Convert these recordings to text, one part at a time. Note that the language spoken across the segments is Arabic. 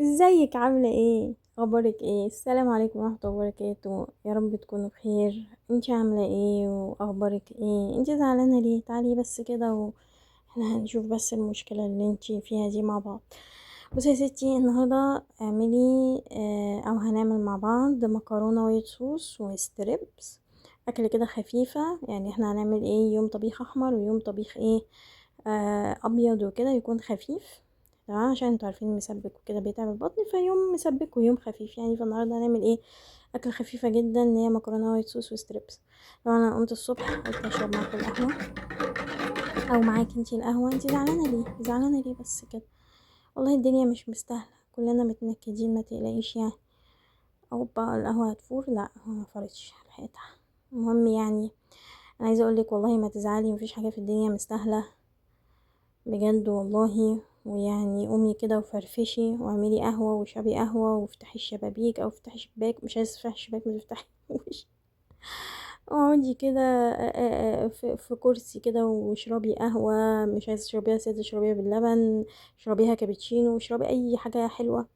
ازيك؟ عاملة ايه؟ اخبارك ايه؟ السلام عليكم ورحمة الله وبركاته. يا رب تكونوا بخير. انتي عاملة ايه واخبارك ايه؟ انتي زعلانة ليه؟ تعالي بس كده واحنا هنشوف بس المشكلة اللي انتي فيها دي مع بعض. بصي يا ستي، النهاردة اعملي او هنعمل مع بعض مكرونة وايت صوص وستريبس. اكل كده خفيفة، يعني احنا هنعمل ايه؟ يوم طبيخ احمر ويوم طبيخ ايه؟ ابيض وكده، يكون خفيف. تمام، عشان انتوا عارفين المسبك وكده بيتعب البطن، فيوم مسبك ويوم خفيف يعني. فالنهارده هنعمل ايه؟ اكل خفيفه جدا، اللي هي مكرونه وايت صوص وستريبس. طبعا انا قمت الصبح قلت اشرب معاكم القهوه، او معاكي انتي القهوه. انتي زعلانه ليه؟ زعلانه ليه بس كده؟ والله الدنيا مش مستاهله، كلنا متنكدين، ما تقلقيش يعني. اوبا، القهوه هتفور؟ لا، ما فرتش لحقتها. المهم يعني، انا عايزه اقولك والله ما تزعلي، مفيش حاجه في الدنيا مستاهله بجد والله. ويعني قومي كده وفرفشي واعملي قهوة واشربي قهوة وافتحي الشبابيك او افتحي شباك. مش عايزة تفتحي الشباك ما تفتحيهوش. اقعدي كده في كرسي كده واشربي قهوة. مش عايزة تشربيها سادة، اشربيها باللبن، اشربيها كابتشينو، اشربي اي حاجة حلوة.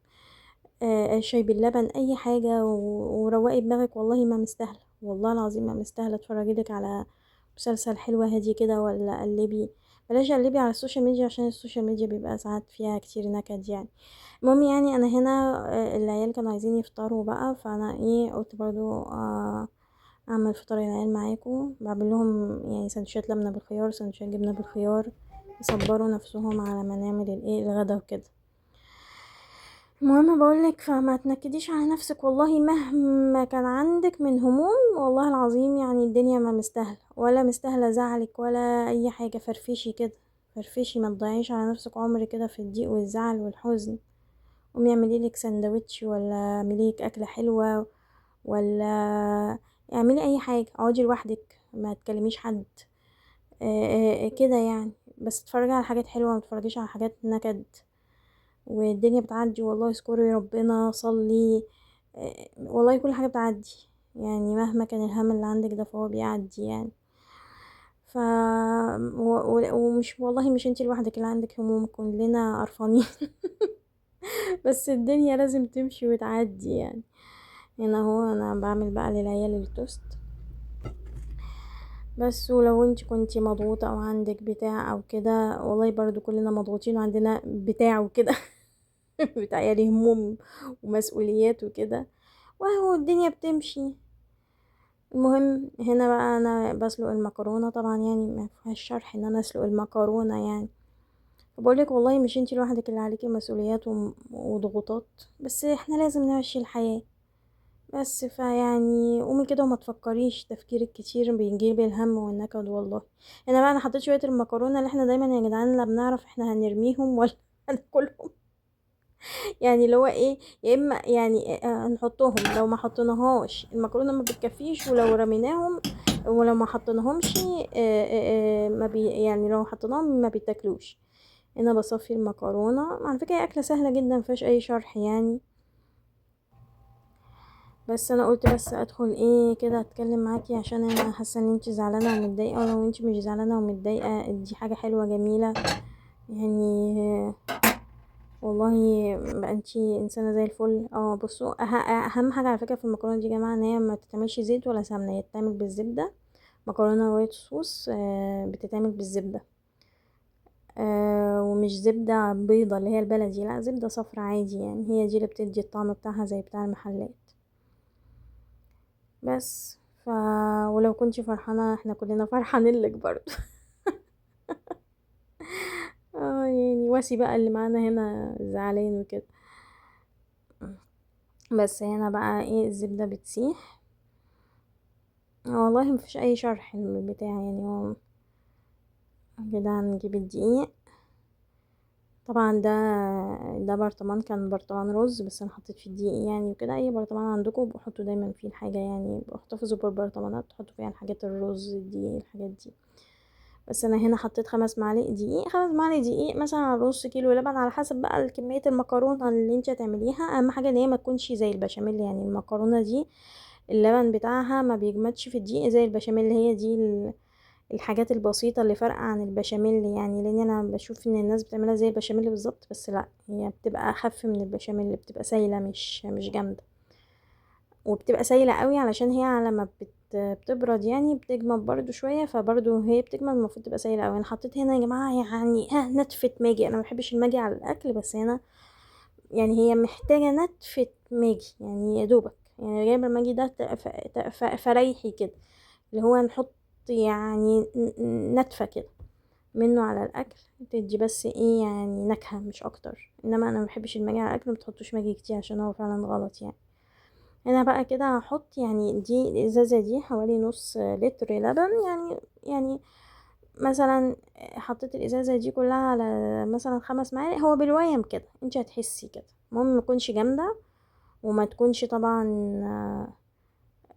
شاي باللبن، اي حاجة وروقي دماغك. والله ما مستاهلة، والله العظيم ما مستاهلة. اتفرجي لك على مسلسل حلو هادي كده، ولا قلبي. بلاش قلبي على السوشيال ميديا، عشان السوشيال ميديا بيبقى ساعات فيها كتير نكد يعني. المهم يعني، انا هنا العيال كانوا عايزين يفطروا بقى، فانا ايه قلت برضو اعمل فطار العيال معاكم. بعمل لهم يعني سندوتشات لبنة بالخيار، سندوتشات جبنة بالخيار، يصبروا نفسهم على ما نعمل الايه الغدا وكده. المهم بقولك، فما تنكديش على نفسك والله، مهما كان عندك من هموم والله العظيم يعني الدنيا ما مستاهله، ولا مستاهله زعلك ولا اي حاجه. فرفشي كده، فرفشي، ما تضيعيش على نفسك عمر كده في الضيق والزعل والحزن. قومي اعملي لك سندوتش، ولا اعملي لك اكله حلوه، ولا اعملي اي حاجه. اقعدي لوحدك، ما تكلميش حد. كده يعني. بس اتفرجي على حاجات حلوه، ما تتفرجيش على حاجات نكد. والدنيا بتعدي والله، اذكري ربنا، صلي. والله كل حاجة بتعدي يعني، مهما كان الهم اللي عندك ده فهو بيعدي يعني. ف ومش والله مش انتي لوحدك اللي عندك هموم، كلنا قرفانين. بس الدنيا لازم تمشي وتعدي يعني. هنا هو انا بعمل بقى للعيال التوست بس. ولو انتي كنتي مضغوطة او عندك بتاع او كده، والله برضو كلنا مضغوطين وعندنا بتاع وكده. بتعيالي هموم ومسؤوليات وكده، وهو الدنيا بتمشي. المهم هنا بقى انا بسلق المكرونه، طبعا يعني ما فيهاش شرح ان انا اسلق المكرونه يعني. فبقولك والله مش انتي لوحدك اللي عليكي مسؤوليات وضغوطات، بس احنا لازم نمشي الحياه. بس فيعني قومي كده وما تفكريش تفكير الكتير بيجيب الهم والنكد والله. هنا بقى انا حطيت شويه المكرونه اللي احنا دايما يا جدعان لا بنعرف احنا هنرميهم ولا هناكلهم. يعني اللي هو ايه، يا اما يعني هنحطهم، لو ما حطيناهاش المكرونه ما بتكفيش، ولو رميناهم ولو ما حطيناهمش ما بي يعني لو حطيناهم ما بيتاكلوش. انا بصفي المكرونه. على فكره هي اكله سهله جدا، مفيهاش اي شرح يعني. بس انا قلت بس ادخل ايه كده اتكلم معاكي، عشان انا حاسه ان انتي زعلانه ومتضايقه. ولو انتي مش زعلانه ومتضايقه دي حاجه حلوه جميله يعني. والله بقى انتي انسانه زي الفل. بصوا، اهم حاجه على فكره في المكرونه دي يا جماعه، ان هي ما تتعملش زيت ولا سمنه، هي تتعمل بالزبده. مكرونه وايت صوص بتتعمل بالزبده. ومش زبده بيضه اللي هي البلدي، لا زبده صفرا عادي يعني، هي دي اللي بتدي الطعم بتاعها زي بتاع المحلات. بس ولو كنتي فرحانه احنا كلنا فرحانين لك برضه. يعني واسي بقى اللي معانا هنا زعلان وكده. بس هنا بقى ايه، الزبده بتسيح. والله مفيش اي شرح البتاع يعني. هو كده هنجيب الدقيق. طبعا ده برطمان، كان برطمان رز بس انا حطيت فيه الدقيق يعني وكده. اي برطمان عندكم بحطوا دايما فيه الحاجه يعني، احتفظوا بالبرطمانات تحطوا فيها الحاجات، الرز، الدقيق، الحاجات دي. بس انا هنا حطيت 5 معالق دقيق، 5 معالق دقيق مثلا على نص كيلو لبن، على حسب بقى كميه المكرونه اللي انت هتعمليها. اهم حاجه ان هي ما تكونش زي البشاميل يعني. المكرونه دي اللبن بتاعها ما بيجمدش في الدقيق زي البشاميل، هي دي الحاجات البسيطة اللي فارقة عن البشاميل يعني، لان انا بشوف ان الناس بتعملها زي البشاميل بالظبط، بس لا، هي بتبقى اخف من البشاميل، بتبقى سايلة مش جامدة، وبتبقى سايلة قوي علشان هي على ما بتبرد يعني بتجمد برضو شوية، فبرضو هي بتجمد المفروض تبقى سايلة قوي. انا حطيت هنا يا جماعة يعني نتفة ماجي، انا ما بحبش الماجي على الاكل، بس هنا يعني هي محتاجة نتفة ماجي يعني يا دوبك، يعني جايبة الماجي ده فريحي كده، اللي هو نحط يعني نتفة كده منه على الاكل، تدي بس ايه يعني نكهة مش اكتر. انما انا ما بحبش الماجي على الاكل، ما تحطوش ماجي كتير عشان هو فعلا غلط يعني. هنا بقى كده هحط يعني دي الازازة دي حوالي نص لتر لبن يعني مثلا حطيت الازازة دي كلها على مثلا 5 معالق، هو بالويم كده انت هتحسي كده، المهم ما تكونش جامدة وما تكونش طبعا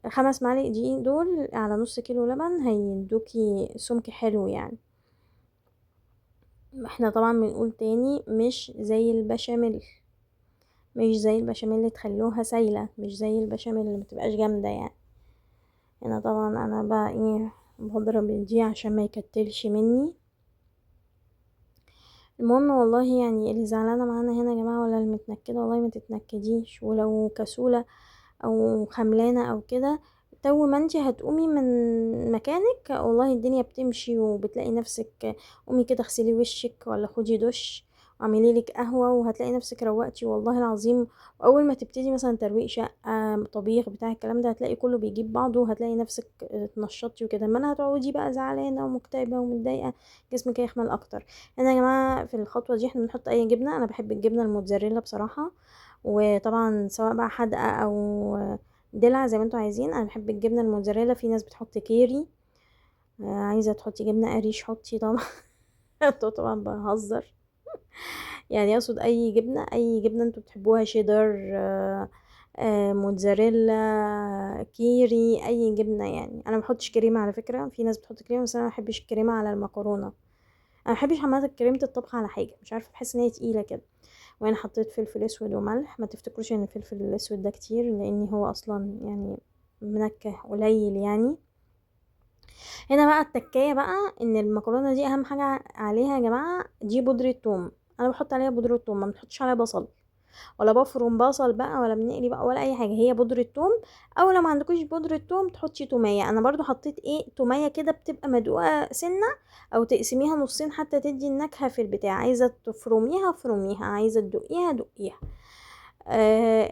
5 معالق دي دول على نص كيلو لبن هيدوكي سمك حلو يعني. احنا طبعا بنقول تاني مش زي البشاميل، مش زي البشاميل اللي تخلوها سايلة، مش زي البشاميل اللي متبقاش جامدة يعني. هنا طبعا انا بقى ايه بضرب دي عشان ما يكتلش مني. المهم والله يعني اللي زعلانة معانا هنا يا جماعة ولا المتنكدة، والله ما تتنكديش، ولو كسولة او خملانة او كده، تو ما انتي هتقومي من مكانك والله الدنيا بتمشي وبتلاقي نفسك، قومي كده اغسلي وشك ولا خدي دش واعملي لك قهوة وهتلاقي نفسك روقتي والله العظيم. واول ما تبتدي مثلا ترويق شقة طبيخ بتاع الكلام ده هتلاقي كله بيجيب بعضه وهتلاقي نفسك اتنشطتي وكده. ما انا هتقعدي بقى زعلانة ومكتئبة ومتضايقة جسمك هيخمل اكتر. هنا يا جماعة في الخطوة دي احنا بنحط اي جبنة، انا بحب الجبنة الموتزاريلا بصراحة، وطبعا سواء بقى حادقة او دلع زي ما انتوا عايزين. انا بحب الجبنه الموتزاريلا، في ناس بتحط كيري، عايزه تحطي جبنه قريش حطي طبعا. طبعا بهزر يعني، اقصد اي جبنه، اي جبنه انتوا بتحبوها، شيدر موتزاريلا كيري، اي جبنه يعني. انا ما بحطش كريمه على فكره، في ناس بتحط كريمه بس انا ما بحبش الكريمه على المكرونه، انا ما بحبش عامه كريمه الطبخ على حاجه، مش عارفه بحس ان هي تقيله كده. وانا حطيت فلفل اسود وملح، ما تفتكروش ان الفلفل الاسود ده كتير لان هو اصلا يعني منكه قليل يعني. هنا بقى التكايه بقى ان المكرونه دي اهم حاجه عليها يا جماعه، دي بودره ثوم، انا بحط عليها بودره ثوم، ما بنحطش عليها بصل ولا بفرم بصل بقى ولا بنقلي بقى ولا اي حاجه، هي بودره ثوم. او لو ما عندكوش بودره ثوم تحطي توميه، انا برضو حطيت ايه توميه كده بتبقى مدقوقه سنه، او تقسميها نصين حتى تدي النكهه في البتاع، عايزه تفرميها فرميها، عايزه تدقيها دقيها.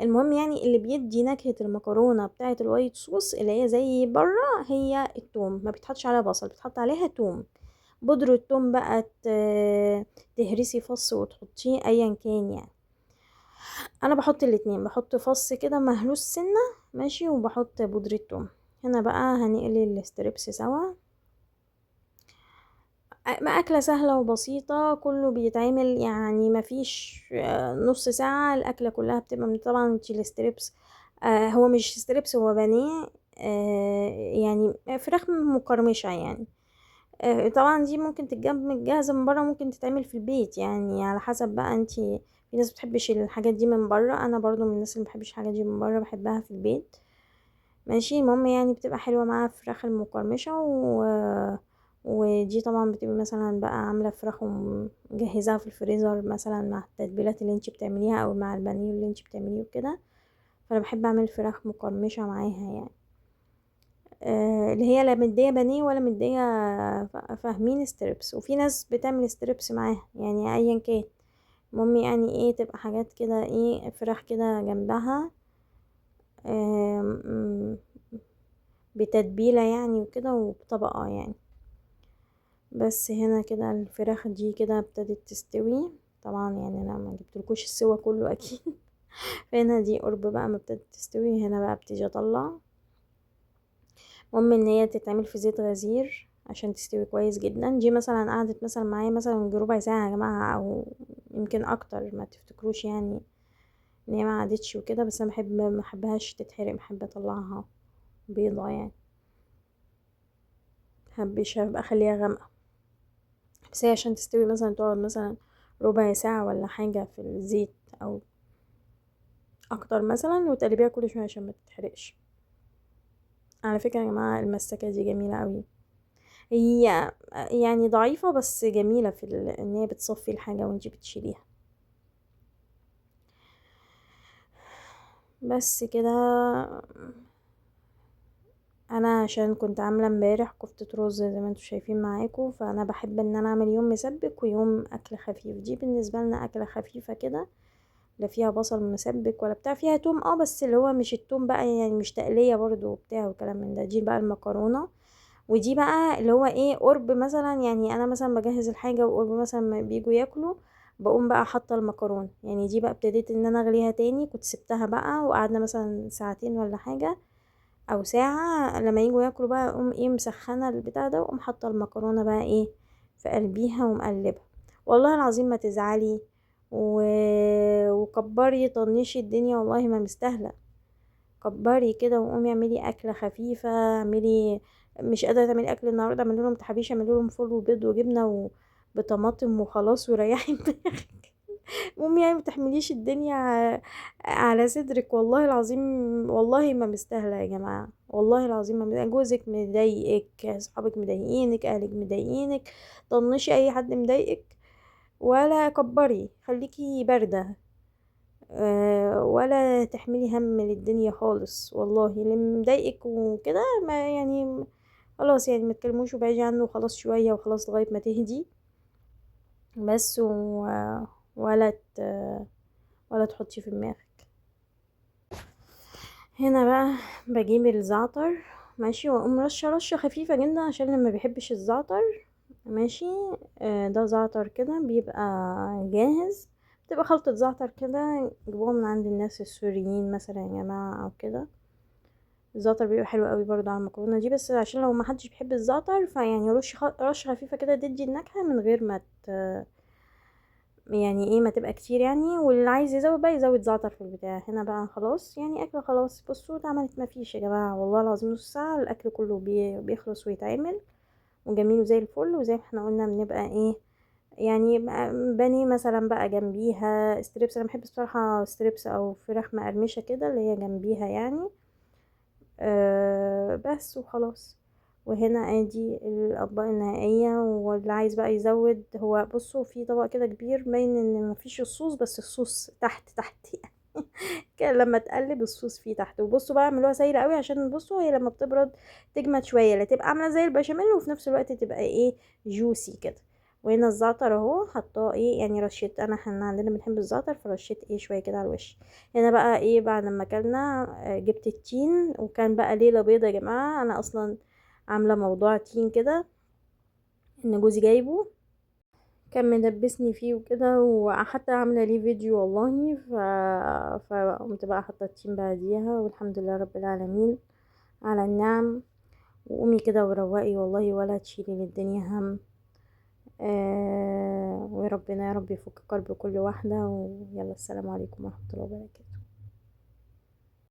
المهم يعني اللي بيدي نكهة المكرونة بتاعة الوايت صوص اللي هي زي بره هي التوم، ما بيتحطش عليها بصل، بتحط عليها توم، بودرة توم بقى، تهرسي فص وتحطيه ايا كان يعني. انا بحط الاتنين، بحط فص كده مهروس سنة ماشي، وبحط بودرة توم. هنا بقى هنقلي الستريبس سوا، أكلة سهلة وبسيطة كله بيتعمل يعني، مفيش نص ساعة الأكلة كلها بتبقى طبعا انتي الستريبس هو مش ستريبس، هو بانيه يعني فراخ مقرمشة يعني. طبعا دي ممكن تتجاب متجهزة من برا، ممكن تتعمل في البيت يعني على حسب بقى انتي. في ناس بتحبش الحاجات دي من برا، انا برضو من الناس اللي مبحبش الحاجات دي من برا، بحبها في البيت ماشي. المهم يعني بتبقى حلوة مع الفراخ المقرمشة ودي طبعا بتبقى مثلا بقى عاملة فراخ ومجهزاها في الفريزر مثلا مع التتبيلات اللي انتي بتعمليها او مع البانيه اللي انتي بتعمليه وكده، فانا بحب اعمل فراخ مقرمشة معاها يعني. اللي هي لا مدية بانيه ولا مدية فاهمين ستريبس، وفي ناس بتعمل ستريبس معاها يعني ايا كان. المهم يعني ايه تبقى حاجات كده ايه فراخ كده جنبها آم، بتتبيلة يعني وكده وبطبقة يعني. بس هنا كده الفراخ دي كده ابتدت تستوي طبعا يعني، انا ما جبتلكوش السوا كله اكيد. فهنا دي قرب بقى ما ابتدت تستوي، هنا بقى ابتدي اطلع. المهم ان هي تتعمل في زيت غزير عشان تستوي كويس جدا. دي مثلا قعدت مثلا معايا مثلا ربع ساعة يا جماعة او يمكن اكتر، ما تفتكروش يعني ان هي ما قعدتش وكده، بس انا ما احبهاش تتحرق، بحب اطلعها بيضة يعني، محبش ابقى اخليها غامقة. بس هي عشان تستوي مثلا تقعد مثلا ربع ساعة ولا حاجة في الزيت او اكتر مثلا، وتقلبيها كل شوية عشان ما تتحرقش. على فكرة يا جماعة المسكة دي جميلة قوي، هي يعني ضعيفة بس جميلة في ان هي بتصفي الحاجة وانتي بتشيليها. بس كده. انا عشان كنت عامله امبارح كفتة رز زي ما انتوا شايفين معاكم، فانا بحب ان انا اعمل يوم مسبك ويوم اكل خفيف. دي بالنسبه لنا اكله خفيفه كده، لا فيها بصل مسبك ولا بتاع، فيها توم بس اللي هو مش التوم بقى يعني، مش تقليه برضو وبتاع وكلام من ده. دي بقى المكرونه، ودي بقى اللي هو ايه قرب مثلا، يعني انا مثلا بجهز الحاجه وقرب مثلا ما بيجوا ياكلوا بقوم بقى حاطه المكرونه. يعني دي بقى ابتديت ان انا اغليها تاني، كنت سبتها بقى وقعدنا مثلا ساعتين ولا حاجه او ساعة، لما يجوا ياكلوا بقى اقوم ايه مسخنة البتاع ده واقوم حاطة المكرونة بقى ايه في قلبيها ومقلبها. والله العظيم ما تزعلي و... وكبري طنشي الدنيا، والله ما مستاهلة. كبري كده وقومي اعملي اكلة خفيفة. اعملي، مش قادرة تعملي اكل النهاردة اعملي لهم تحابيش، اعملي لهم فول وبيض وجبنة وبطماطم وخلاص وريحي دماغك. المهم يعني متحمليش الدنيا على صدرك، والله العظيم. والله ما مستاهله يا جماعه، والله العظيم ما مستاهلة. جوزك مضايقك، اصحابك مضايقينك، اهلك مضايقينك، طنشي اي حد مضايقك ولا كبري، خليكي بارده. ولا تحملي هم للدنيا خالص. والله اللي مضايقك وكده ما يعني خلاص يعني ما تكلموش وبعدي عنه وخلاص شويه وخلاص لغايه ما تهدي بس ولا ولا تحطي في دماغك. هنا بقى بجيب الزعتر ماشي، واقوم رشة خفيفة جدا عشان اللي ما بيحبش الزعتر ماشي. ده زعتر كده بيبقى جاهز، بتبقى خلطة زعتر كده جيبوها من عند الناس السوريين مثلا يا جماعة او كده. الزعتر بيبقى حلو قوي برضه على المكرونة دي، بس عشان لو ما حدش بيحب الزعتر فيعني رشة خفيفة كده تدي النكهة من غير ما يعني ايه ما تبقى كتير يعني. واللي عايز يزود بقى يزود زعتر في البتاع. هنا بقى خلاص يعني اكل خلاص. بصوا اتعملت ما فيش يا جماعه والله العظيم نص ساعه الاكل كله بيخلص ويتعمل وجميل وزي الفل. وزي ما احنا قلنا بنبقى ايه يعني بانيه مثلا بقى جنبيها ستريبس. انا بحب بصراحه ستريبس او فراخ مقرمشه كده اللي هي جنبيها يعني. بس وخلاص. وهنا ادي الاطباق النهائيه. واللي عايز بقى يزود، هو بصوا في طبق كده كبير باين ان مفيش الصوص، بس الصوص تحت يعني. كده لما تقلب الصوص فيه تحت. وبصوا بقى اعملوها سايله قوي عشان بصوا هي لما بتبرد تجمد شويه، لا تبقى عامله زي البشاميل وفي نفس الوقت تبقى ايه جوسي كده. وهنا الزعتر اهو حطاه ايه يعني رشيت، احنا عندنا بنحب الزعتر فرشيت ايه شويه كده على الوش. هنا بقى ايه بعد ما اكلنا جبت التين، وكان بقى ليله بيضه يا جماعه. انا اصلا عامله موضوع تين كده ان جوزي جايبه، كان مدبسني فيه وكده، وحتى عامله ليه فيديو والله. فقمت بقى حاطه التين بعديها، والحمد لله رب العالمين على النعم. وقومي كده وروقي والله ولا تشيلي للدنيا هم. وربنا يا رب يفك كرب كل واحده. ويلا السلام عليكم ورحمه الله وبركاته.